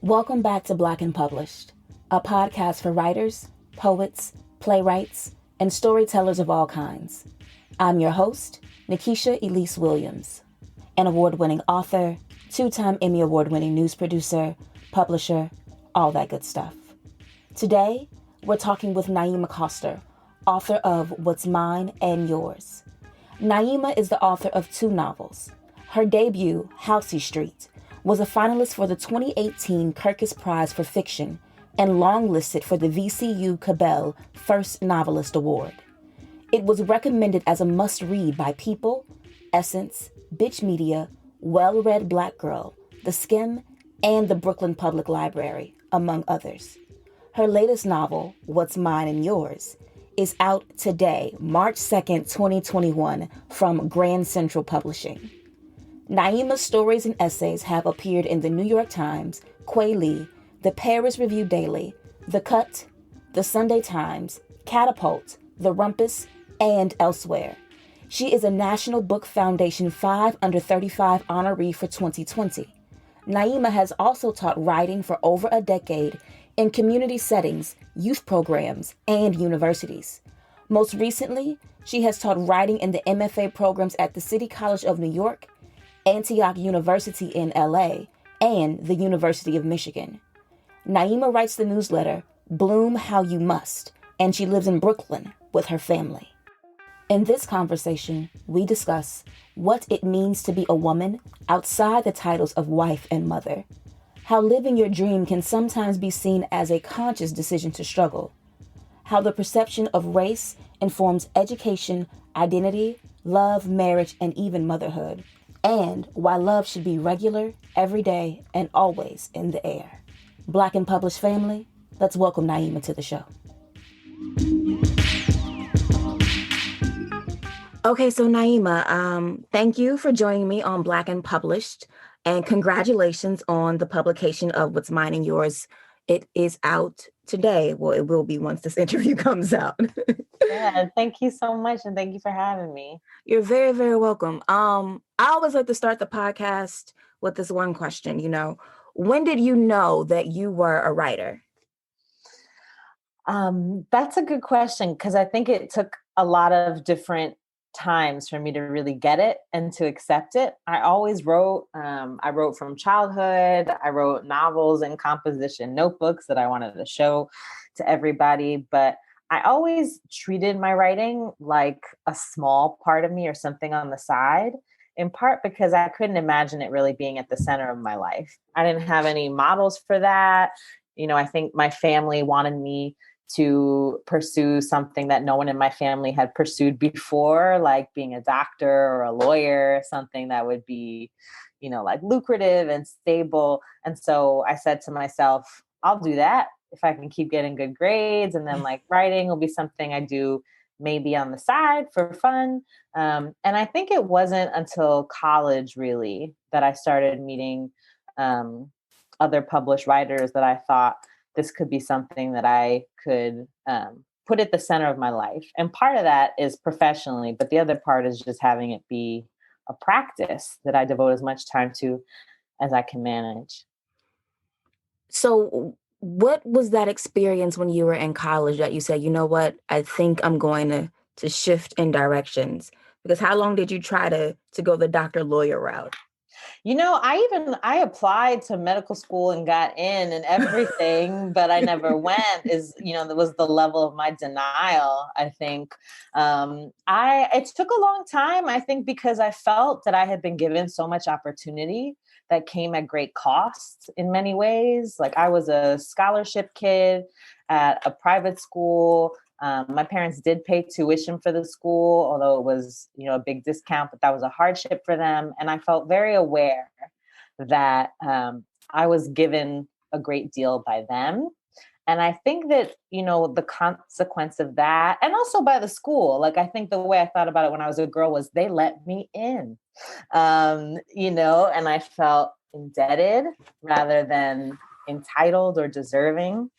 Welcome back to Black and Published, a podcast for writers, poets, playwrights, and storytellers of all kinds. I'm your host, Nikesha Elise Williams, an award-winning author, two-time Emmy Award-winning news producer, publisher, all that good stuff. Today, we're talking with Naima Coster, author of What's Mine and Yours. Naima is the author of two novels. Her debut, Housey Street, was a finalist for the 2018 Kirkus Prize for Fiction and longlisted for the VCU Cabell First Novelist Award. It was recommended as a must-read by People, Essence, Bitch Media, Well Read Black Girl, The Skim, and the Brooklyn Public Library, among others. Her latest novel, What's Mine and Yours, is out today, March 2nd, 2021, from Grand Central Publishing. Naima's stories and essays have appeared in the New York Times, Kweli, the Paris Review Daily, The Cut, the Sunday Times, Catapult, The Rumpus, and elsewhere. She is a National Book Foundation 5 Under 35 honoree for 2020. Naima has also taught writing for over a decade in community settings, youth programs, and universities. Most recently, she has taught writing in the MFA programs at the City College of New York, Antioch University in LA, and the University of Michigan. Naima writes the newsletter, Bloom How You Must, and she lives in Brooklyn with her family. In this conversation, we discuss what it means to be a woman outside the titles of wife and mother, how living your dream can sometimes be seen as a conscious decision to struggle, how the perception of race informs education, identity, love, marriage, and even motherhood, and why love should be regular, everyday, and always in the air. Black and Published family, let's welcome Naima to the show. Okay, so Naima, thank you for joining me on Black and Published, and congratulations on the publication of What's Mine and Yours. It is out today. Well, it will be once this interview comes out. Yeah, thank you so much, and thank you for having me. You're very, very welcome. I always like to start the podcast with this one question, when did you know that you were a writer? That's a good question, because I think it took a lot of different times for me to really get it and to accept it. I always wrote. I wrote from childhood. I wrote novels and composition notebooks that I wanted to show to everybody, but I always treated my writing like a small part of me or something on the side, in part because I couldn't imagine it really being at the center of my life. I didn't have any models for that. I think my family wanted me to pursue something that no one in my family had pursued before, like being a doctor or a lawyer, something that would be, like lucrative and stable. And so I said to myself, I'll do that if I can keep getting good grades. And then like writing will be something I do maybe on the side for fun. And I think it wasn't until college really that I started meeting other published writers that I thought this could be something that I could put at the center of my life. And part of that is professionally, but the other part is just having it be a practice that I devote as much time to as I can manage. So what was that experience when you were in college that you said, you know what, I think I'm going to shift in directions? Because how long did you try to go the doctor lawyer route? I applied to medical school and got in and everything, but I never went. That was the level of my denial. I think it took a long time, I think, because I felt that I had been given so much opportunity that came at great cost in many ways. Like I was a scholarship kid at a private school. My parents did pay tuition for the school, although it was, a big discount, but that was a hardship for them. And I felt very aware that I was given a great deal by them. And I think that, the consequence of that, and also by the school, like I think the way I thought about it when I was a girl was they let me in, and I felt indebted rather than entitled or deserving.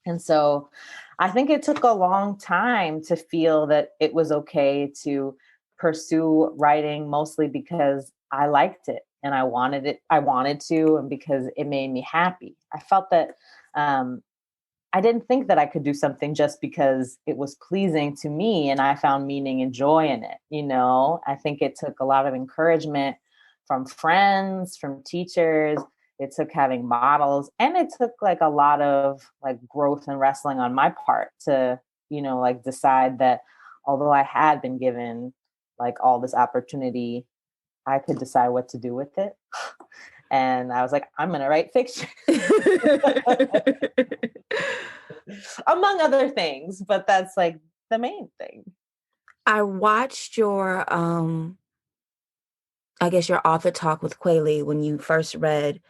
And so I think it took a long time to feel that it was okay to pursue writing, mostly because I liked it and I wanted to, and because it made me happy. I felt that I didn't think that I could do something just because it was pleasing to me and I found meaning and joy in it. I think it took a lot of encouragement from friends, from teachers. It took having models, and it took like a lot of like growth and wrestling on my part to, like decide that although I had been given like all this opportunity, I could decide what to do with it. And I was like, I'm going to write fiction. Among other things, but that's like the main thing. I watched your I guess your author talk with Quayle when you first read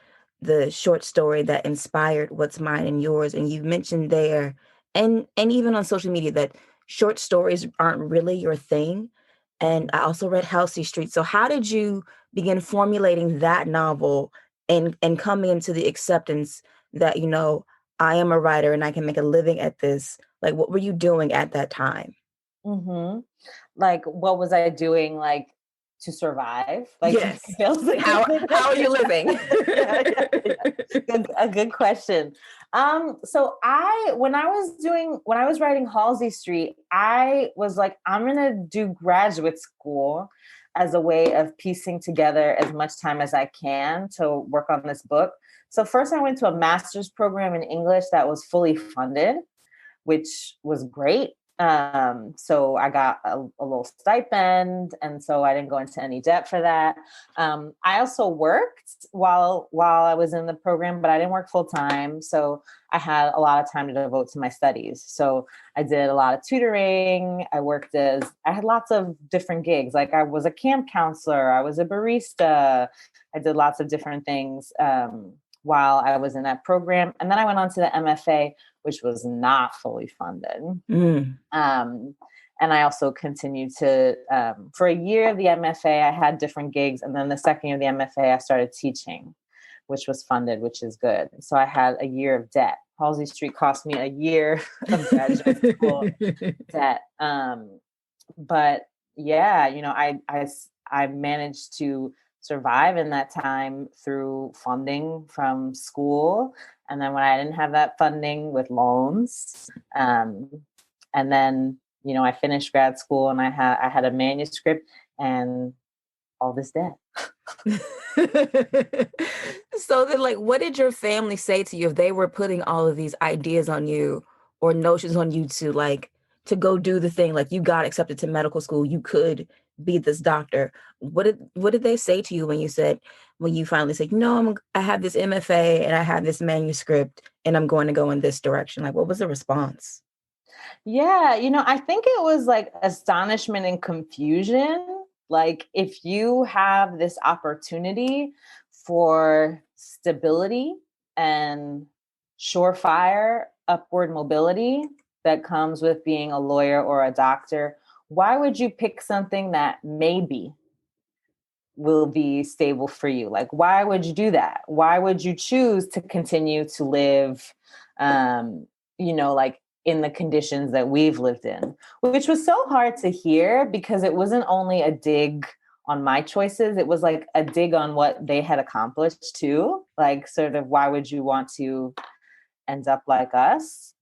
the short story that inspired What's Mine and Yours, and you mentioned there and even on social media that short stories aren't really your thing. And I also read Halsey Street. So how did you begin formulating that novel and coming into the acceptance that, I am a writer and I can make a living at this? Like, what were you doing at that time? Mm-hmm. Like, what was I doing, like, to survive? Like, to Yes. pay bills? How are you living? A good question. So when I was writing Halsey Street, I was like, I'm gonna do graduate school as a way of piecing together as much time as I can to work on this book. So first I went to a master's program in English that was fully funded, which was great. So I got a little stipend, and so I didn't go into any debt for that. I also worked while I was in the program, but I didn't work full time. So I had a lot of time to devote to my studies. So I did a lot of tutoring. I had lots of different gigs. Like I was a camp counselor. I was a barista. I did lots of different things while I was in that program. And then I went on to the MFA, which was not fully funded. Mm. And I also continued to, for a year of the MFA, I had different gigs. And then the second year of the MFA, I started teaching, which was funded, which is good. So I had a year of debt. Halsey Street cost me a year of graduate school debt. But yeah, I managed to survive in that time through funding from school. And then when I didn't have that funding, with loans. And then, I finished grad school and I had a manuscript and all this debt. So then, like, what did your family say to you if they were putting all of these ideas on you or notions on you to go do the thing? Like, you got accepted to medical school, you could be this doctor. What did they say to you when you finally said, no, I have this MFA and I have this manuscript and I'm going to go in this direction? Like, what was the response? Yeah, I think it was like astonishment and confusion. Like, if you have this opportunity for stability and surefire upward mobility that comes with being a lawyer or a doctor, why would you pick something that maybe will be stable for you? Like, why would you do that? Why would you choose to continue to live, like in the conditions that we've lived in, which was so hard to hear because it wasn't only a dig on my choices. It was like a dig on what they had accomplished too. Like, sort of, why would you want to end up like us?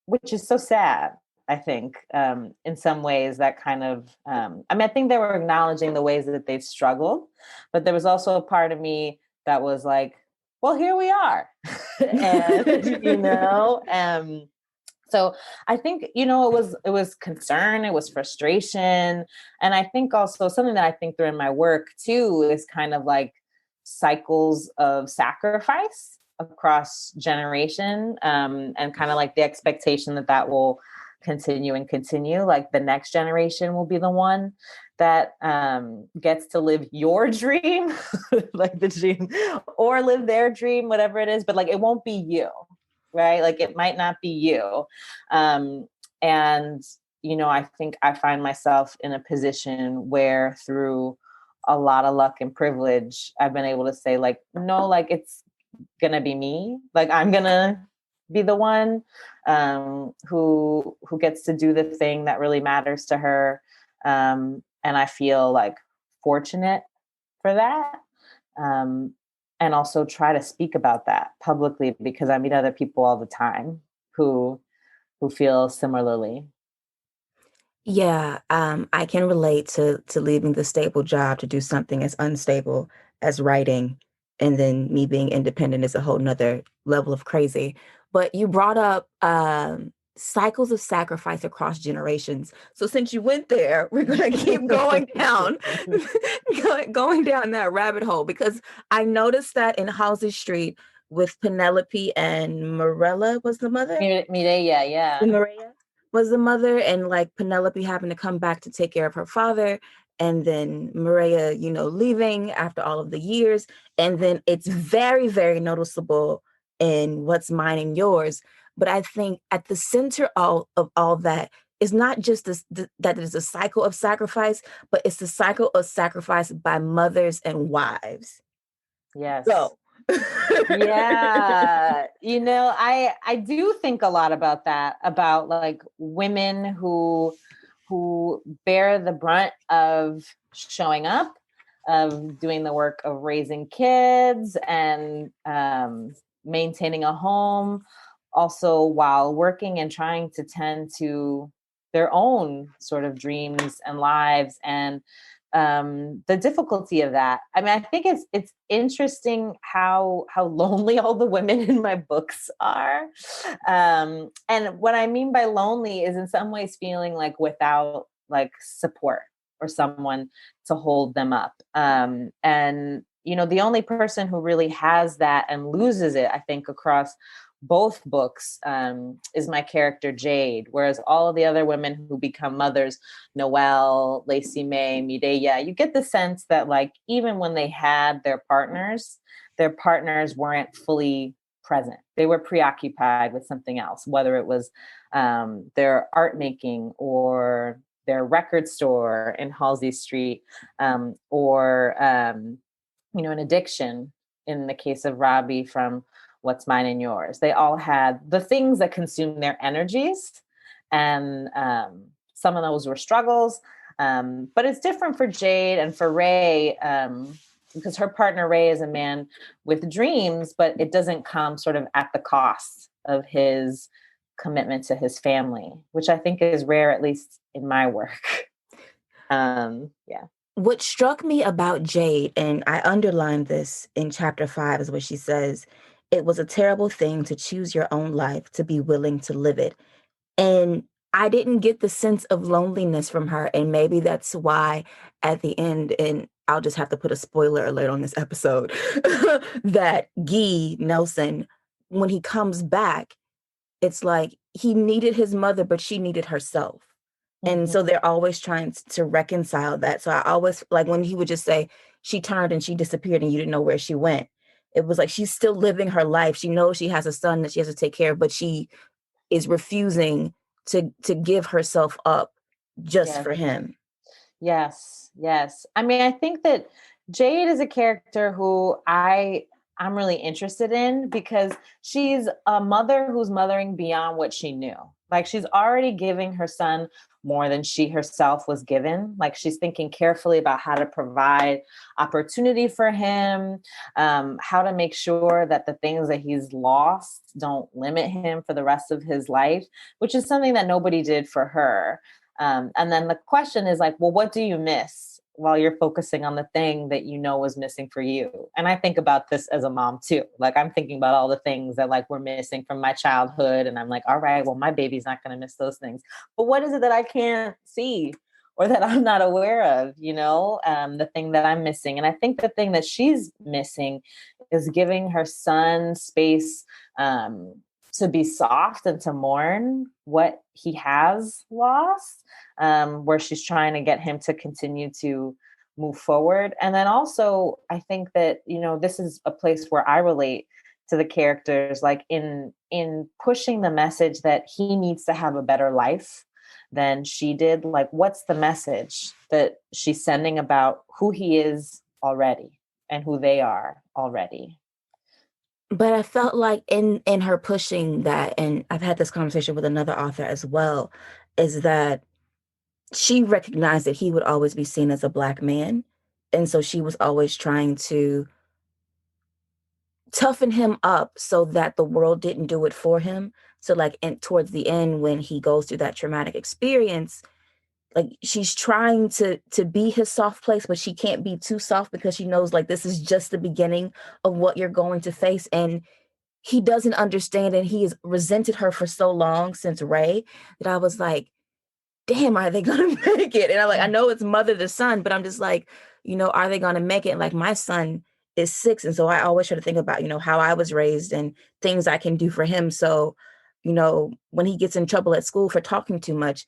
Which is so sad. I think in some ways that kind of, I think they were acknowledging the ways that they've struggled, but there was also a part of me that was like, well, here we are. And, so I think, it was concern, it was frustration. And I think also something that I think through in my work too is kind of like cycles of sacrifice across generation, and kind of like the expectation that will continue and continue. Like the next generation will be the one that gets to live your dream, like the dream, or live their dream, whatever it is. But like, it won't be you, right? Like it might not be you. And, I think I find myself in a position where through a lot of luck and privilege, I've been able to say like, no, like it's gonna be me. Like I'm gonna be the one who gets to do the thing that really matters to her. And I feel like fortunate for that. Um, and also try to speak about that publicly, because I meet other people all the time who feel similarly. Yeah, I can relate to leaving the stable job to do something as unstable as writing, and then me being independent is a whole nother level of crazy. But you brought up cycles of sacrifice across generations. So since you went there, we're gonna keep going down, going down that rabbit hole because I noticed that in Halsey Street with Penelope and Morella was the mother. Mireya, yeah. Maria was the mother, and like Penelope having to come back to take care of her father, and then Maria, leaving after all of the years. And then it's very, very noticeable in What's Mine and Yours. But I think at the center of all that is not just that it is a cycle of sacrifice, but it's the cycle of sacrifice by mothers and wives. Yes. So Yeah, I do think a lot about that, about like women who bear the brunt of showing up, of doing the work of raising kids and maintaining a home, also while working and trying to tend to their own sort of dreams and lives, and the difficulty of that. I mean, I think it's interesting how lonely all the women in my books are. And what I mean by lonely is in some ways feeling like without like support or someone to hold them up. And the only person who really has that and loses it, I think, across both books is my character Jade, whereas all of the other women who become mothers, Noelle, Lacey May, Mireya, you get the sense that like even when they had their partners weren't fully present. They were preoccupied with something else, whether it was their art making or their record store in Halsey Street, or an addiction in the case of Robbie from What's Mine and Yours. They all had the things that consume their energies, and some of those were struggles. But it's different for Jade and for Ray, because her partner Ray is a man with dreams, but it doesn't come sort of at the cost of his commitment to his family, which I think is rare, at least in my work. Yeah. What struck me about Jade, and I underlined this in chapter 5, is what she says: it was a terrible thing to choose your own life, to be willing to live it. And I didn't get the sense of loneliness from her. And maybe that's why at the end, and I'll just have to put a spoiler alert on this episode, that Guy Nelson, when he comes back, it's like he needed his mother, but she needed herself. And so they're always trying to reconcile that. So I always, like when he would just say, she turned and she disappeared and you didn't know where she went. It was like she's still living her life. She knows she has a son that she has to take care of, but she is refusing to give herself up just for him. Yes. I mean, I think that Jade is a character who I'm really interested in, because she's a mother who's mothering beyond what she knew. Like she's already giving her son more than she herself was given. Like she's thinking carefully about how to provide opportunity for him, how to make sure that the things that he's lost don't limit him for the rest of his life, which is something that nobody did for her. And then the question is like, well, what do you miss while you're focusing on the thing that was missing for you? And I think about this as a mom too. Like I'm thinking about all the things that like were missing from my childhood. And I'm like, all right, well, my baby's not going to miss those things. But what is it that I can't see or that I'm not aware of, the thing that I'm missing? And I think the thing that she's missing is giving her son space to be soft and to mourn what he has lost, where she's trying to get him to continue to move forward. And then also, I think that, this is a place where I relate to the characters, like in pushing the message that he needs to have a better life than she did. Like, what's the message that she's sending about who he is already and who they are already? But I felt like in her pushing that, and I've had this conversation with another author as well, is that she recognized that he would always be seen as a Black man. And so she was always trying to toughen him up so that the world didn't do it for him. So like towards the end, when he goes through that traumatic experience, like she's trying to be his soft place, but she can't be too soft because she knows like this is just the beginning of what you're going to face. And he doesn't understand, and he has resented her for so long since Ray, that I was like, damn, are they gonna make it? And I know it's mother to son, but I'm just like, are they gonna make it? And like my son is 6. And so I always try to think about, how I was raised and things I can do for him. So, when he gets in trouble at school for talking too much,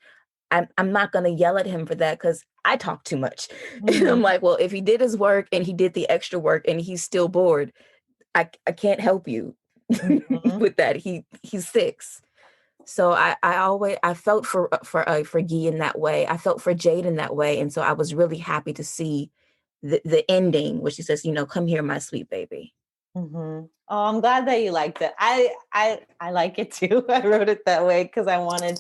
I'm not gonna yell at him for that because I talk too much. And I'm like, well, if he did his work and he did the extra work and he's still bored, I can't help you with that. He's 6. So I felt for Guy in that way. I felt for Jade in that way. And so I was really happy to see the ending where she says, come here, my sweet baby. Oh, I'm glad that you liked it. I like it too. I wrote it that way because I wanted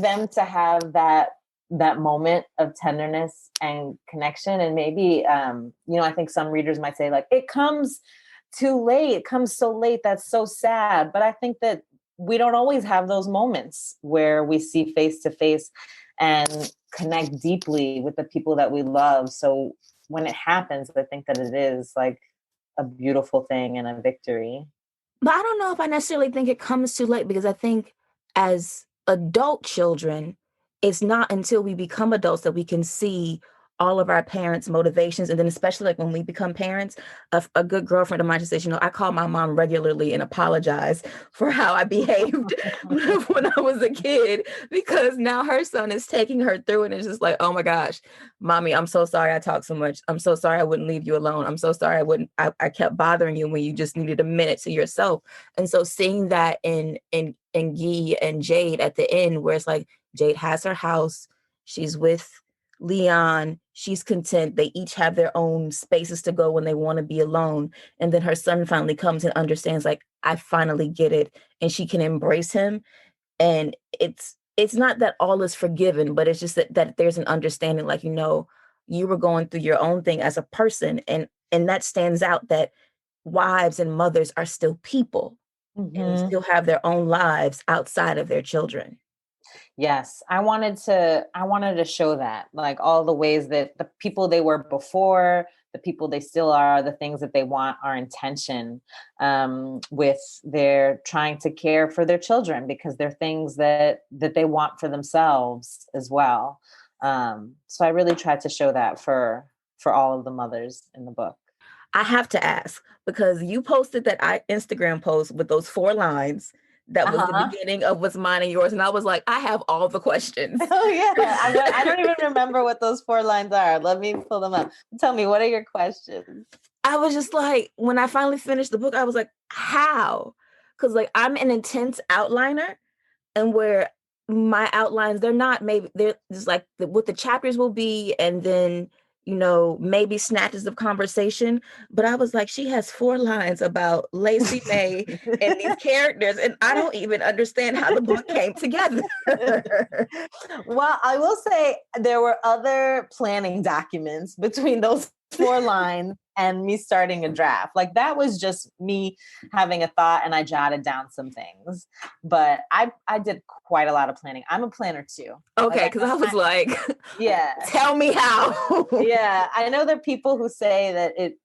them to have that moment of tenderness and connection. And maybe I think some readers might say like, it comes too late. It comes so late. That's so sad. But I think that we don't always have those moments where we see face to face and connect deeply with the people that we love. So when it happens, I think that it is like a beautiful thing and a victory. But I don't know if I necessarily think it comes too late, because I think as adult children, it's not until we become adults that we can see all of our parents' motivations. And then especially like when we become parents, a good girlfriend of mine just says, I call my mom regularly and apologize for how I behaved when I was a kid, because now her son is taking her through, and it's just like, oh my gosh, mommy, I'm so sorry I talked so much. I'm so sorry I wouldn't leave you alone. I'm so sorry I kept bothering you when you just needed a minute to yourself. And so seeing that in Guy and Jade at the end, where it's like Jade has her house, she's with Leon, she's content, they each have their own spaces to go when they want to be alone. And then her son finally comes and understands, like, I finally get it, and she can embrace him. And it's not that all is forgiven, but it's just that there's an understanding, like, you were going through your own thing as a person, and that stands out, that wives and mothers are still people and still have their own lives outside of their children. Yes, I wanted to show that, like, all the ways that the people they were before, the people they still are, the things that they want are intention, with their trying to care for their children, because they're things that they want for themselves as well. So I really tried to show that for all of the mothers in the book. I have to ask, because you posted that Instagram post with those 4 lines that was the beginning of What's Mine and Yours. And I was like, I have all the questions. Oh yeah. I don't even remember what those 4 lines are. Let me pull them up. Tell me, what are your questions? I was just like, when I finally finished the book, I was like, how? Because like I'm an intense outliner, and where my outlines, they're just like what the chapters will be, and then maybe snatches of conversation. But I was like, she has 4 lines about Lacey May and these characters, and I don't even understand how the book came together. Well, I will say there were other planning documents between those 4 lines and me starting a draft. Like, that was just me having a thought, and I jotted down some things. But I did quite a lot of planning. I'm a planner too. Okay, because I was like, yeah, tell me how. Yeah, I know there are people who say that it,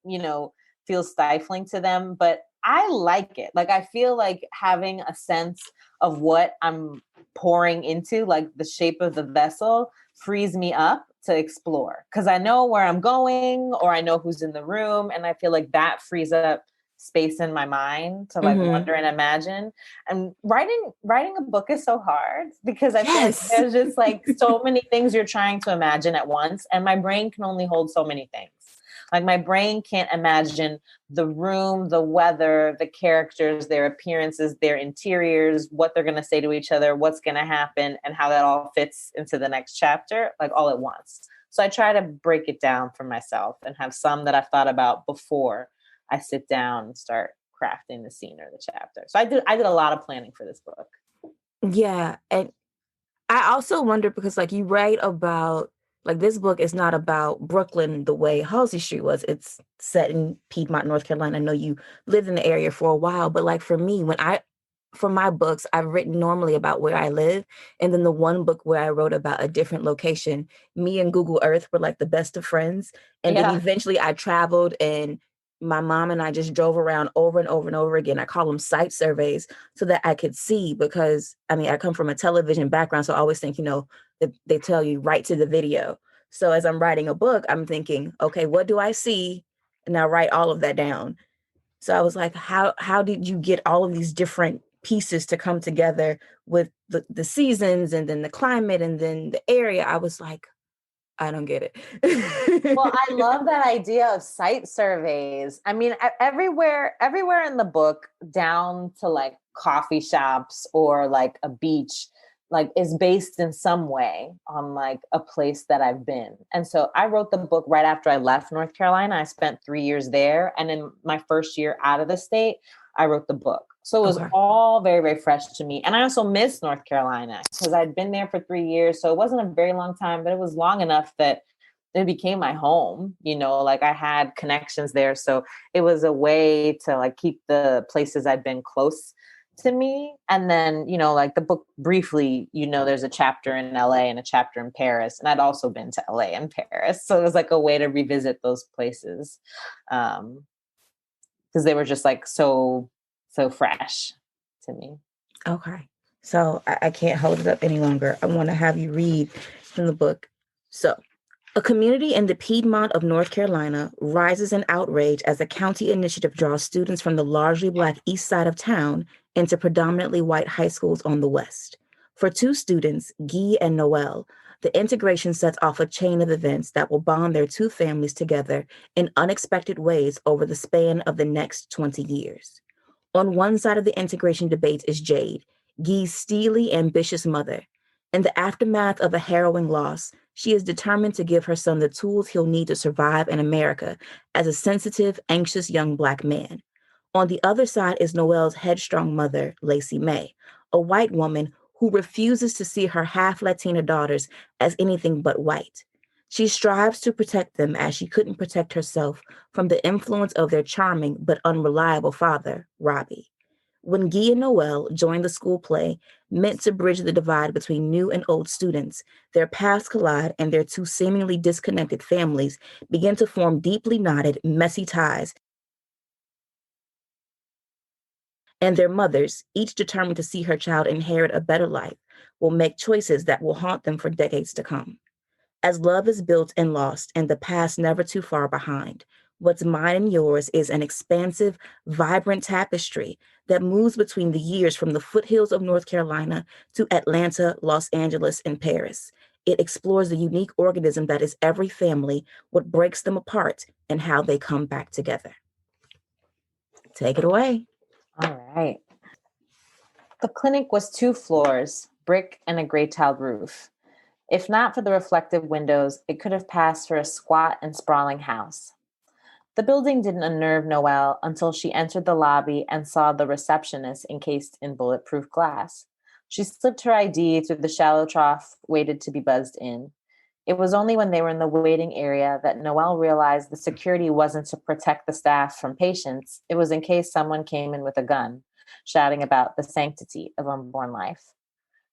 feels stifling to them, but I like it. Like, I feel like having a sense of what I'm pouring into, like the shape of the vessel, frees me up to explore, because I know where I'm going, or I know who's in the room, and I feel like that frees up space in my mind to like wonder and imagine. And writing a book is so hard, because I feel like there's just like so many things you're trying to imagine at once, and my brain can only hold so many things. Like, my brain can't imagine the room, the weather, the characters, their appearances, their interiors, what they're going to say to each other, what's going to happen, and how that all fits into the next chapter, like all at once. So I try to break it down for myself and have some that I've thought about before I sit down and start crafting the scene or the chapter. So I did a lot of planning for this book. Yeah. And I also wonder, because like you write about Like, this book is not about Brooklyn the way Halsey Street was. It's set in Piedmont, North Carolina. I know you lived in the area for a while, but like for me, for my books, I've written normally about where I live. And then the one book where I wrote about a different location, me and Google Earth were like the best of friends. And then Yeah. eventually I traveled, and my mom and I just drove around over and over and over again. I call them site surveys so that I could see, because I mean, I come from a television background. So I always think, they tell you right to the video. So as I'm writing a book, I'm thinking, okay, what do I see? And I write all of that down. So I was like, how did you get all of these different pieces to come together with the seasons and then the climate and then the area? I was like, I don't get Well, it. I love that idea of site surveys. I mean, everywhere in the book, down to like coffee shops or like a beach, like is based in some way on like a place that I've been. And so I wrote the book right after I left North Carolina. I spent 3 years there. And in my first year out of the state, I wrote the book. So it was Okay. all very, very fresh to me. And I also missed North Carolina because I'd been there for 3 years. So it wasn't a very long time, but it was long enough that it became my home, like I had connections there. So it was a way to like keep the places I'd been close to me. And then, like the book briefly, there's a chapter in LA and a chapter in Paris. And I'd also been to LA and Paris. So it was like a way to revisit those places. Because they were just like so fresh to me. Okay. So I can't hold it up any longer. I want to have you read from the book. So, a community in the Piedmont of North Carolina rises in outrage as a county initiative draws students from the largely Black east side of town into predominantly white high schools on the west. For two students, Guy and Noel, the integration sets off a chain of events that will bond their two families together in unexpected ways over the span of the next 20 years. On one side of the integration debate is Jade, Guy's steely, ambitious mother. In the aftermath of a harrowing loss, she is determined to give her son the tools he'll need to survive in America as a sensitive, anxious young Black man. On the other side is Noel's headstrong mother, Lacey May, a white woman who refuses to see her half-Latina daughters as anything but white. She strives to protect them as she couldn't protect herself from the influence of their charming but unreliable father, Robbie. When Guy and Noel join the school play, meant to bridge the divide between new and old students, their paths collide and their two seemingly disconnected families begin to form deeply knotted, messy ties. And their mothers, each determined to see her child inherit a better life, will make choices that will haunt them for decades to come. As love is built and lost and the past never too far behind, what's mine and yours is an expansive, vibrant tapestry that moves between the years from the foothills of North Carolina to Atlanta, Los Angeles, and Paris. It explores the unique organism that is every family, what breaks them apart, and how they come back together. Take it away. All right. The clinic was 2 floors, brick and a gray tiled roof. If not for the reflective windows, it could have passed for a squat and sprawling house. The building didn't unnerve Noelle until she entered the lobby and saw the receptionist encased in bulletproof glass. She slipped her ID through the shallow trough, waited to be buzzed in. It was only when they were in the waiting area that Noelle realized the security wasn't to protect the staff from patients, it was in case someone came in with a gun, shouting about the sanctity of unborn life.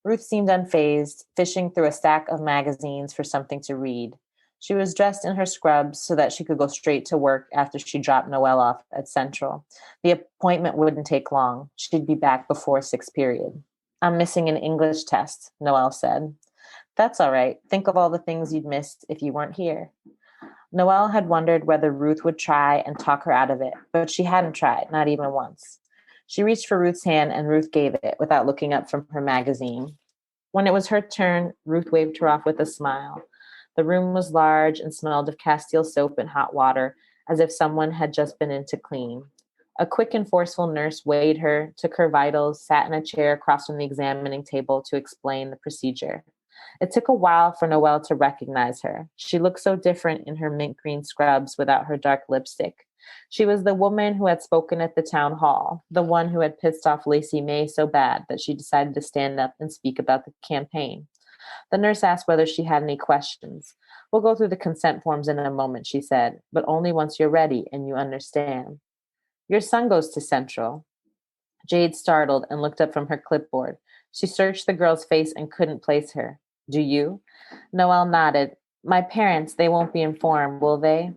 Ruth seemed unfazed, fishing through a stack of magazines for something to read. She was dressed in her scrubs so that she could go straight to work after she dropped Noelle off at Central. The appointment wouldn't take long. She'd be back before 6 period. I'm missing an English test, Noelle said. That's all right. Think of all the things you'd missed if you weren't here. Noelle had wondered whether Ruth would try and talk her out of it, but she hadn't tried, not even once. She reached for Ruth's hand and Ruth gave it without looking up from her magazine. When it was her turn, Ruth waved her off with a smile. The room was large and smelled of Castile soap and hot water, as if someone had just been in to clean. A quick and forceful nurse weighed her, took her vitals, sat in a chair across from the examining table to explain the procedure. It took a while for Noelle to recognize her. She looked so different in her mint green scrubs without her dark lipstick. She was the woman who had spoken at the town hall, the one who had pissed off Lacey May so bad that she decided to stand up and speak about the campaign. The nurse asked whether she had any questions. We'll go through the consent forms in a moment, she said, but only once you're ready and you understand. Your son goes to Central. Jade startled and looked up from her clipboard. She searched the girl's face and couldn't place her. Do you? Noelle nodded. My parents, they won't be informed, will they?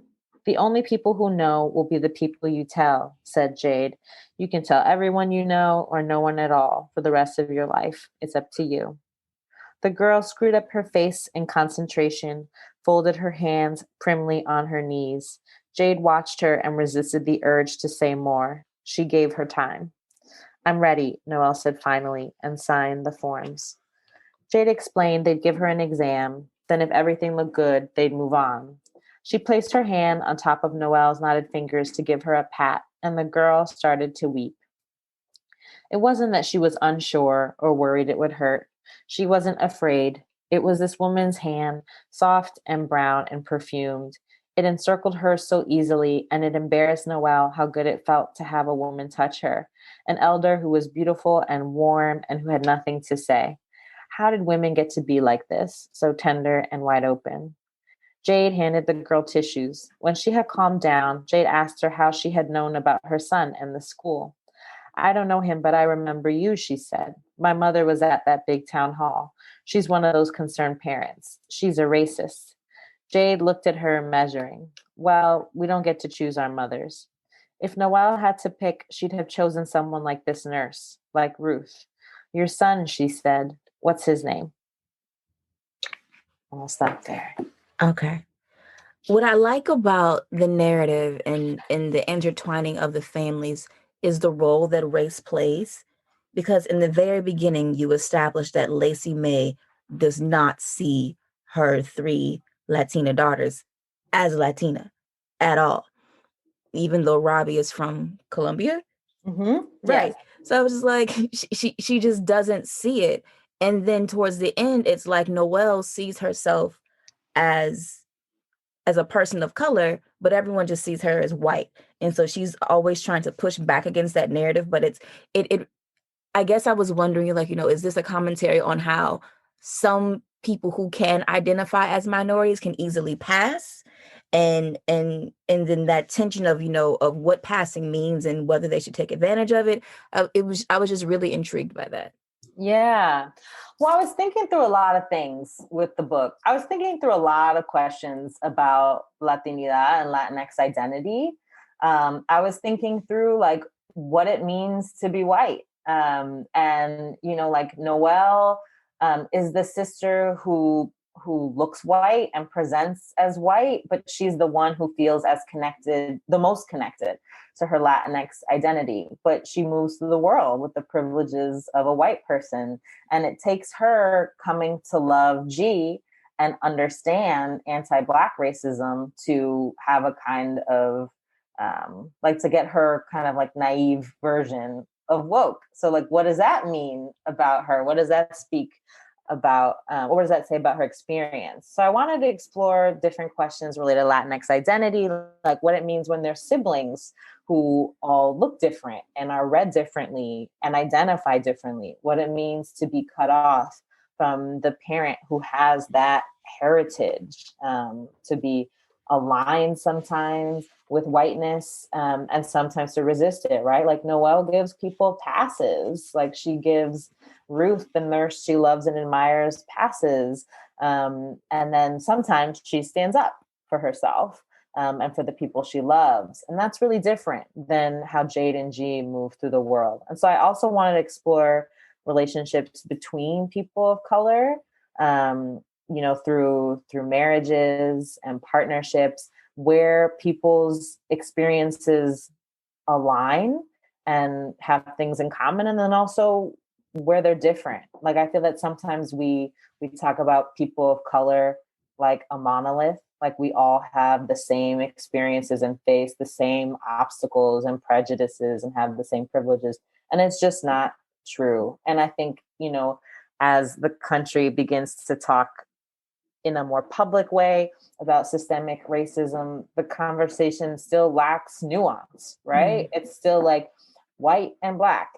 The only people who know will be the people you tell, said Jade. You can tell everyone you know or no one at all for the rest of your life. It's up to you. The girl screwed up her face in concentration, folded her hands primly on her knees. Jade watched her and resisted the urge to say more. She gave her time. I'm ready, Noelle said finally, and signed the forms. Jade explained they'd give her an exam, then if everything looked good, they'd move on. She placed her hand on top of Noelle's knotted fingers to give her a pat, and the girl started to weep. It wasn't that she was unsure or worried it would hurt. She wasn't afraid. It was this woman's hand, soft and brown and perfumed. It encircled her so easily, and it embarrassed Noelle how good it felt to have a woman touch her, an elder who was beautiful and warm and who had nothing to say. How did women get to be like this, so tender and wide open? Jade handed the girl tissues. When she had calmed down, Jade asked her how she had known about her son and the school. I don't know him, but I remember you, she said. My mother was at that big town hall. She's one of those concerned parents. She's a racist. Jade looked at her, measuring. Well, we don't get to choose our mothers. If Noelle had to pick, she'd have chosen someone like this nurse, like Ruth. Your son, she said. What's his name? I'll stop there. Okay. What I like about the narrative and the intertwining of the families is the role that race plays. Because in the very beginning, you establish that Lacey May does not see her 3 Latina daughters as Latina at all, even though Robbie is from Colombia. Mm-hmm. Right. Yes. So I was just like, she just doesn't see it. And then towards the end, it's like Noelle sees herself as a person of color, but everyone just sees her as white. And so she's always trying to push back against that narrative. But it I guess I was wondering, like, is this a commentary on how some people who can identify as minorities can easily pass? And then that tension of, of what passing means and whether they should take advantage of it. I was just really intrigued by that. Yeah. Well, I was thinking through a lot of things with the book. I was thinking through a lot of questions about Latinidad and Latinx identity. I was thinking through like what it means to be white. And like Noelle is the sister who looks white and presents as white, but she's the one who feels as connected, the most connected to her Latinx identity. But she moves through the world with the privileges of a white person. And it takes her coming to love G and understand anti-Black racism to have a kind of, like to get her kind of like naive version of woke. So like, what does that mean about her? What does that speak about, what does that say about her experience? So I wanted to explore different questions related to Latinx identity, like what it means when they're siblings who all look different and are read differently and identify differently, what it means to be cut off from the parent who has that heritage, to be aligned sometimes with whiteness, and sometimes to resist it, right? Like Noelle gives people passes, like she gives Ruth, the nurse she loves and admires, passes. And then sometimes she stands up for herself, and for the people she loves. And that's really different than how Jade and G move through the world. And so I also wanted to explore relationships between people of color, through marriages and partnerships where people's experiences align and have things in common, and then also where they're different. Like I feel that sometimes we talk about people of color like a monolith, like we all have the same experiences and face the same obstacles and prejudices and have the same privileges, and it's just not true. And I think, as the country begins to talk in a more public way about systemic racism, the conversation still lacks nuance, right? It's still like white and black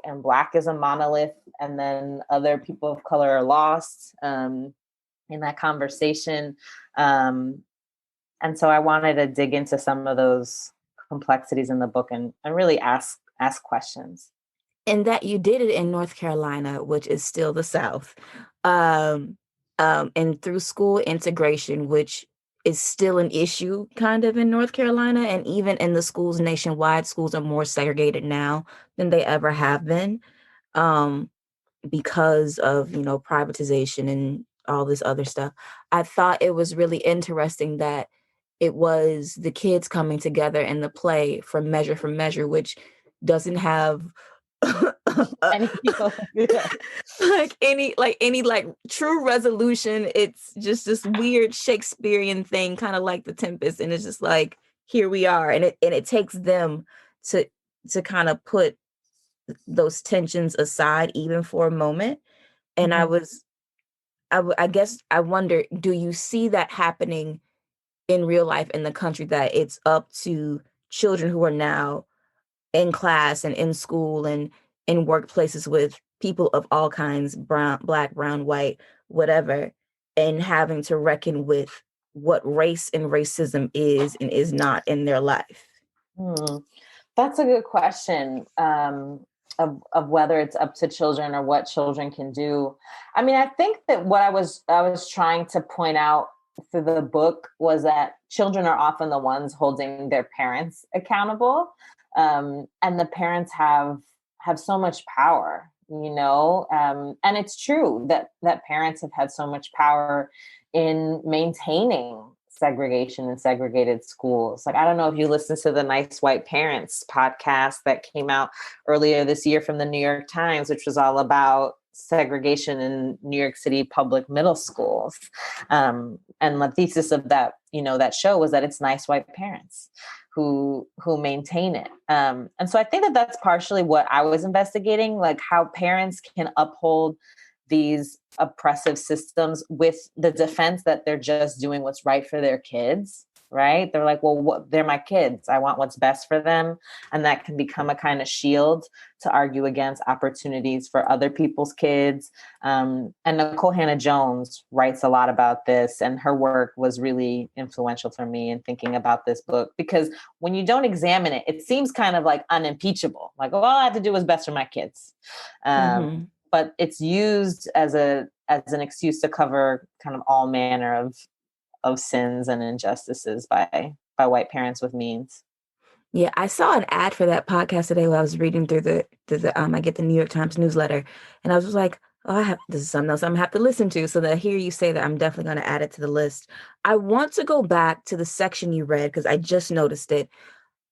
is a monolith, and then other people of color are lost in that conversation. And so I wanted to dig into some of those complexities in the book and really ask questions. And that you did it in North Carolina, which is still the South, um, and through school integration, which is still an issue kind of in North Carolina. And even in the schools nationwide, schools are more segregated now than they ever have been, um, because of, privatization and all this other stuff. I thought it was really interesting that it was the kids coming together in the play from Measure, which doesn't have Any people, yeah. like any true resolution. It's just this weird Shakespearean thing, kind of like the Tempest, and it's just like, here we are, and it takes them to kind of put those tensions aside even for a moment. And Mhm. I guess I wonder, do you see that happening in real life in the country, that it's up to children who are now in class and in school and in workplaces with people of all kinds, brown, black, brown, white, whatever, and having to reckon with what race and racism is and is not in their life? Hmm. That's a good question, of whether it's up to children or what children can do. I mean, I think that what I was trying to point out through the book was that children are often the ones holding their parents accountable, and the parents have so much power, and it's true that parents have had so much power in maintaining segregation in segregated schools. Like, I don't know if you listen to the Nice White Parents podcast that came out earlier this year from the New York Times, which was all about segregation in New York City public middle schools. And the thesis of that show was that it's nice white parents who maintain it. And so I think that that's partially what I was investigating, like how parents can uphold these oppressive systems with the defense that they're just doing what's right for their kids, right? They're like, well, they're my kids. I want what's best for them. And that can become a kind of shield to argue against opportunities for other people's kids. And Nicole Hannah-Jones writes a lot about this, and her work was really influential for me in thinking about this book, because when you don't examine it, it seems kind of like unimpeachable. Like, all I have to do is best for my kids. Mm-hmm. But it's used as an excuse to cover kind of all manner of sins and injustices by white parents with means. Yeah, I saw an ad for that podcast today while I was reading through the I get the New York Times newsletter, and I was just like, oh, this is something else I'm gonna have to listen to. So that I hear you say that, I'm definitely gonna add it to the list. I want to go back to the section you read because I just noticed it.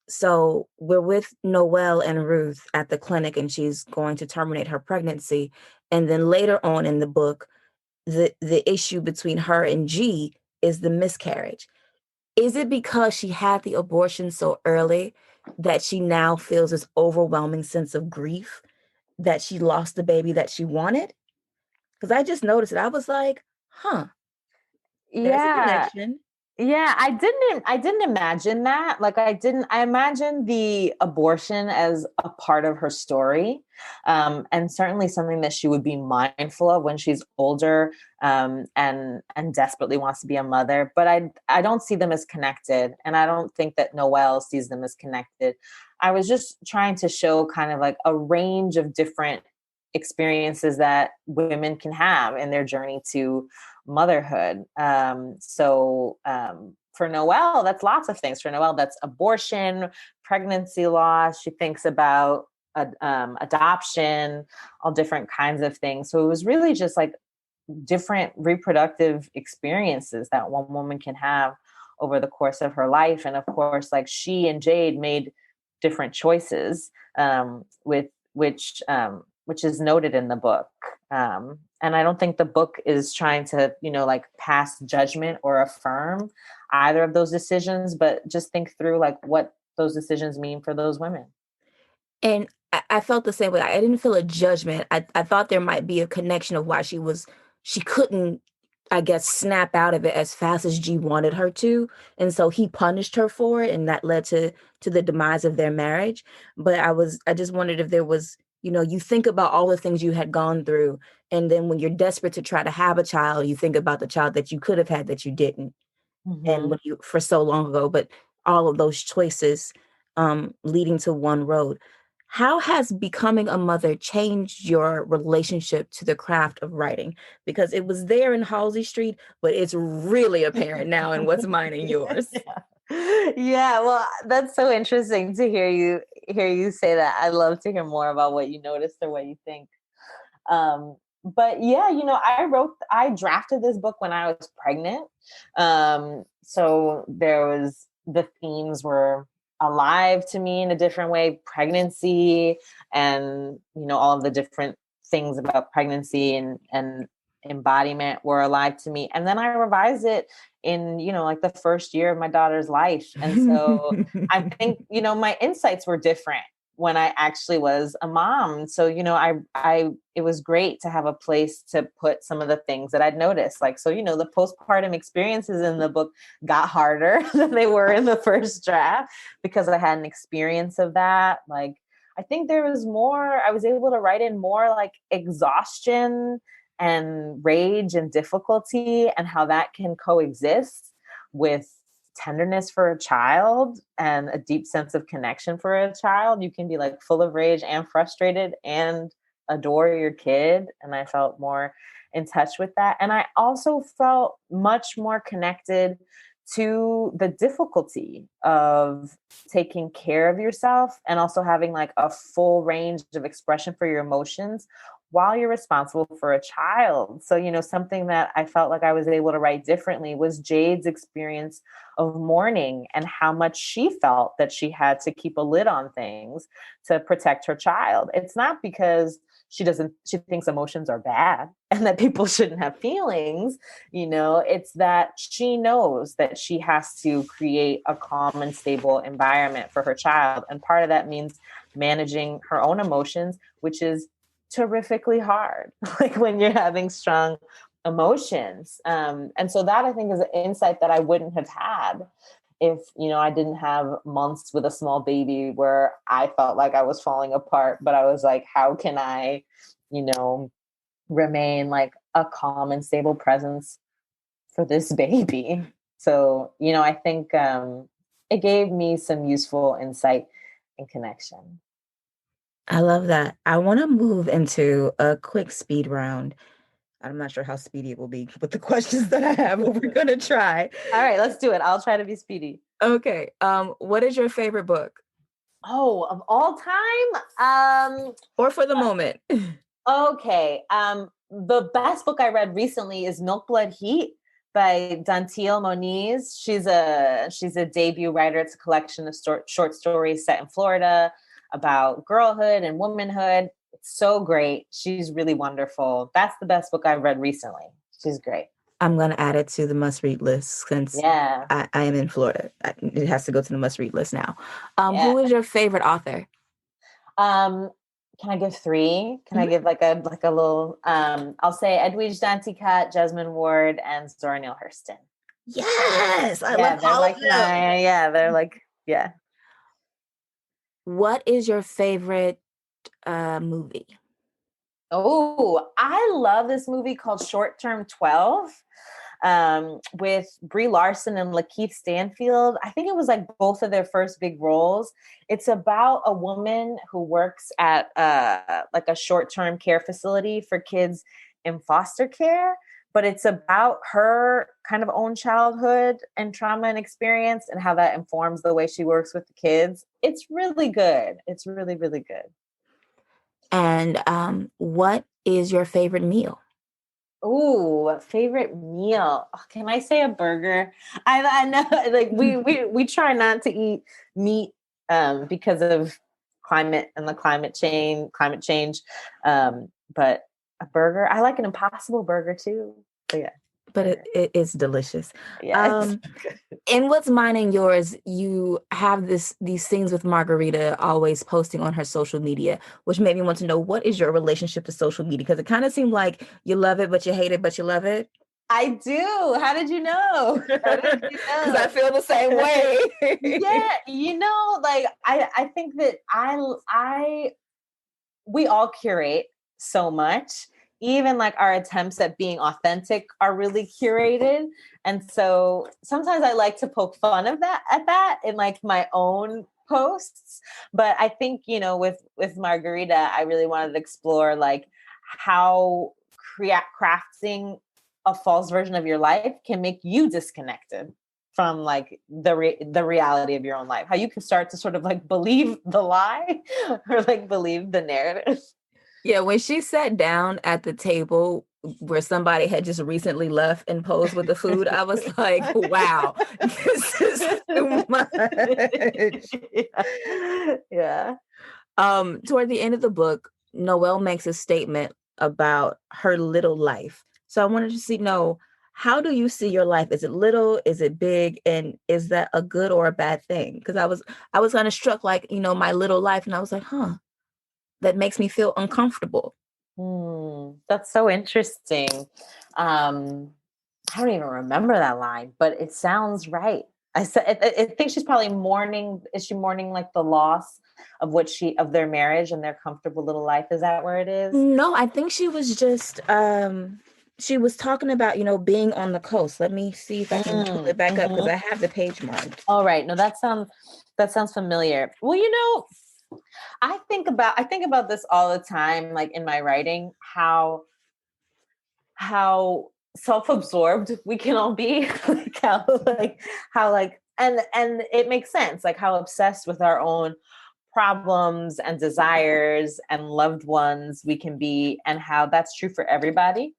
So we're with Noelle and Ruth at the clinic, and she's going to terminate her pregnancy. And then later on in the book, the issue between her and G is the miscarriage. Is it because she had the abortion so early that she now feels this overwhelming sense of grief that she lost the baby that she wanted? Because I just noticed it. I was like, huh, there's a Yeah. connection. Yeah, I didn't imagine that. Like, I imagined the abortion as a part of her story. And certainly something that she would be mindful of when she's older, and desperately wants to be a mother. But I don't see them as connected. And I don't think that Noelle sees them as connected. I was just trying to show kind of like a range of different experiences that women can have in their journey to motherhood. For Noelle, that's lots of things. For Noelle, that's abortion, pregnancy loss. She thinks about adoption, all different kinds of things. So it was really just like different reproductive experiences that one woman can have over the course of her life. And of course, like, she and Jade made different choices, with which is noted in the book. And I don't think the book is trying to, like, pass judgment or affirm either of those decisions, but just think through like what those decisions mean for those women. And I felt the same way. I didn't feel a judgment. I thought there might be a connection of why she couldn't, I guess, snap out of it as fast as G wanted her to. And so he punished her for it. And that led to the demise of their marriage. But I just wondered if there was, you think about all the things you had gone through. And then when you're desperate to try to have a child, you think about the child that you could have had that you didn't. and Mm-hmm. when you for so long ago, but all of those choices leading to one road. How has becoming a mother changed your relationship to the craft of writing? Because it was there in Halsey Street, but it's really apparent now in what's mine and yours. Yeah, well, that's so interesting to hear you say that. I'd love to hear more about what you noticed or what you think. But yeah, I drafted this book when I was pregnant. So the themes were alive to me in a different way, pregnancy and, all of the different things about pregnancy and embodiment were alive to me. And then I revised it in, like the first year of my daughter's life. And so I think, my insights were different when I actually was a mom. So, it was great to have a place to put some of the things that I'd noticed. Like, so, the postpartum experiences in the book got harder than they were in the first draft because I had an experience of that. Like, I think I was able to write in more like exhaustion and rage and difficulty and how that can coexist with tenderness for a child and a deep sense of connection for a child. You can be like full of rage and frustrated and adore your kid. And I felt more in touch with that. And I also felt much more connected to the difficulty of taking care of yourself and also having like a full range of expression for your emotions while you're responsible for a child. So, something that I felt like I was able to write differently was Jade's experience of mourning and how much she felt that she had to keep a lid on things to protect her child. It's not because she thinks emotions are bad and that people shouldn't have feelings. It's that she knows that she has to create a calm and stable environment for her child. And part of that means managing her own emotions, which is terrifically hard, like when you're having strong emotions. And so that I think is an insight that I wouldn't have had if, I didn't have months with a small baby where I felt like I was falling apart, but I was like, how can I, remain like a calm and stable presence for this baby? So, I think it gave me some useful insight and connection. I love that. I want to move into a quick speed round. I'm not sure how speedy it will be with the questions that I have, but we're going to try. All right, let's do it. I'll try to be speedy. Okay. What is your favorite book? Oh, of all time? Or for the moment? Okay. The best book I read recently is Milk Blood Heat by Dantiel Moniz. She's a debut writer. It's a collection of short stories set in Florida about girlhood and womanhood. It's so great. She's really wonderful. That's the best book I've read recently. She's great. I'm going to add it to the must-read list since Yeah. I am in Florida. It has to go to the must-read list now. Yeah. Who is your favorite author? Can I give three? Can I give like a little I'll say Edwidge Danticat, Jasmine Ward, and Zora Neale Hurston. Yes, I love they're all like of them. they're like, yeah. What is your favorite movie? Oh, I love this movie called Short Term 12 with Brie Larson and Lakeith Stanfield. I think it was like both of their first big roles. It's about a woman who works at like a short-term care facility for kids in foster care, but it's about her kind of own childhood and trauma and experience and how that informs the way she works with the kids. It's really good. It's really, really good. And what is your favorite meal? Ooh, favorite meal. Oh, can I say a burger? I know like we try not to eat meat because of climate and the climate change. But a burger, I like an Impossible Burger too. So yeah. But it is delicious. Yeah. In What's Mine and Yours, you have these things with Margarita always posting on her social media, which made me want to know, what is your relationship to social media? Because it kind of seemed like you love it, but you hate it, but you love it. I do. How did you know? Because I feel the same way. Yeah, like I think that we all curate so much. even like our attempts at being authentic are really curated. And so sometimes I like to poke fun of that in like my own posts. But I think, with Margarita, I really wanted to explore like how crafting a false version of your life can make you disconnected from like the reality of your own life, how you can start to sort of like believe the lie or like believe the narrative. Yeah, when she sat down at the table where somebody had just recently left and posed with the food, I was like, wow, this is too much. Yeah. Toward the end of the book, Noelle makes a statement about her little life. So I wanted to know, how do you see your life? Is it little? Is it big? And is that a good or a bad thing? Because I was kind of struck, like, my little life, and I was like, that makes me feel uncomfortable. That's so interesting. I don't even remember that line, but it sounds right. I think she's probably mourning. Is she mourning like the loss of their marriage and their comfortable little life? Is that where it is? No, I think she was just she was talking about, being on the coast. Let me see if I can pull it back up, because I have the page marked. All right. No, that sounds familiar. Well, I think about this all the time, like in my writing, how self-absorbed we can all be, like and it makes sense, like how obsessed with our own problems and desires and loved ones we can be, and how that's true for everybody.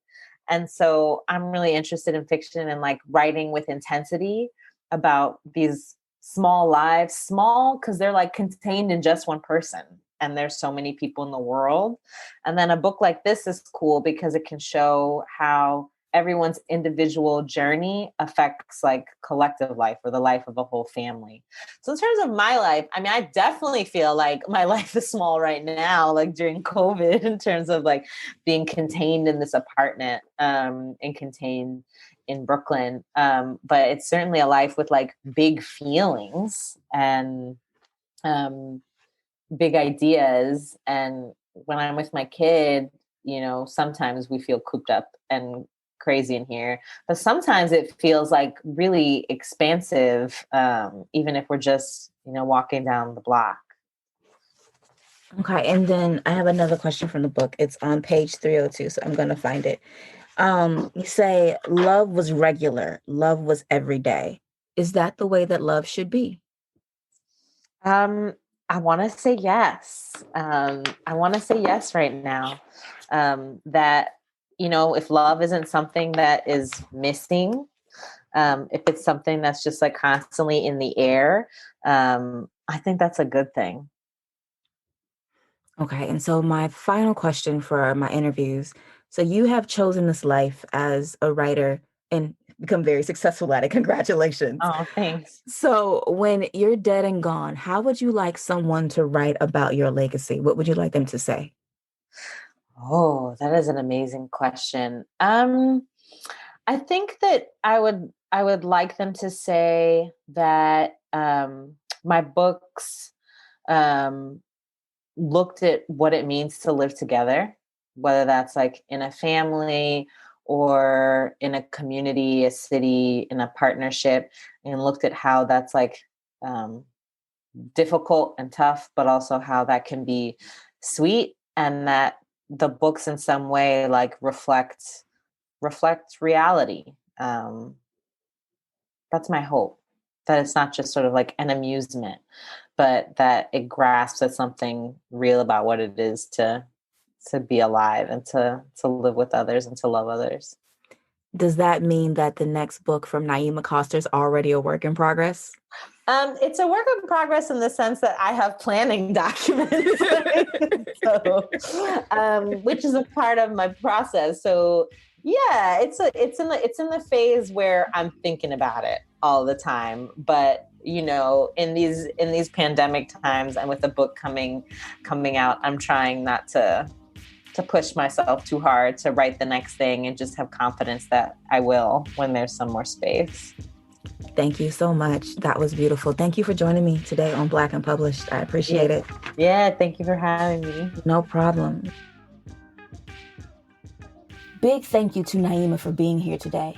And so I'm really interested in fiction and like writing with intensity about these small lives, small because they're like contained in just one person, and there's so many people in the world. And then a book like this is cool because it can show how everyone's individual journey affects like collective life or the life of a whole family. So in terms of my life, I mean, I definitely feel like my life is small right now, like during COVID, in terms of like being contained in this apartment and contained in Brooklyn. But it's certainly a life with like big feelings and big ideas. And when I'm with my kid, sometimes we feel cooped up and crazy in here, but sometimes it feels like really expansive, even if we're just, walking down the block. Okay. And then I have another question from the book. It's on page 302, so I'm going to find it. You say love was regular. Love was every day. Is that the way that love should be? I want to say yes. I want to say yes right now. That, if love isn't something that is missing, if it's something that's just like constantly in the air, I think that's a good thing. Okay. And so my final question for my interviews. So you have chosen this life as a writer and become very successful at it. Congratulations. Oh, thanks. So when you're dead and gone, how would you like someone to write about your legacy? What would you like them to say? Oh, that is an amazing question. I think that I would like them to say that my books looked at what it means to live together, whether that's like in a family or in a community, a city, in a partnership, and looked at how that's like difficult and tough, but also how that can be sweet, and that the books in some way like reflect reality. That's my hope, that it's not just sort of like an amusement, but that it grasps at something real about what it is to be alive and to live with others and to love others. Does that mean that the next book from Naima Coster is already a work in progress? It's a work in progress in the sense that I have planning documents, which is a part of my process. So yeah, it's in the phase where I'm thinking about it all the time. But in these pandemic times, and with the book coming out, I'm trying not to push myself too hard to write the next thing, and just have confidence that I will when there's some more space. Thank you so much. That was beautiful. Thank you for joining me today on Black Unpublished. I appreciate it. Yeah, thank you for having me. No problem. Big thank you to Naima for being here today.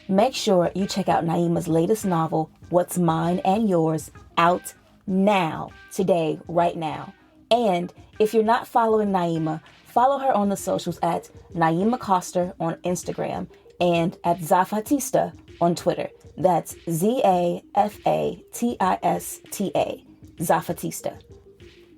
Make sure you check out Naima's latest novel, What's Mine and Yours, out now, today, right now. And if you're not following Naima, follow her on the socials at Naima Coster on Instagram and at Zafatista on Twitter. That's Zafatista, Zafatista.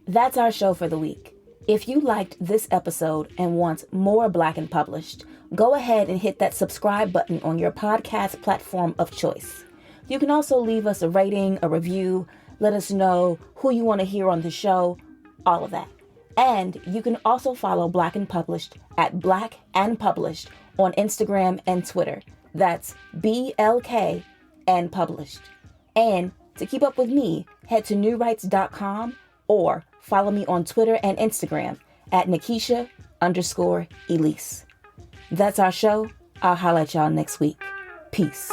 That's our show for the week. If you liked this episode and want more Black and Published, go ahead and hit that subscribe button on your podcast platform of choice. You can also leave us a rating, a review, let us know who you want to hear on the show, all of that. And you can also follow Black and Published at Black and Published on Instagram and Twitter. That's BLK and Published. And to keep up with me, head to newrights.com or follow me on Twitter and Instagram at Nikesha_Elise. That's our show. I'll holler at y'all next week. Peace.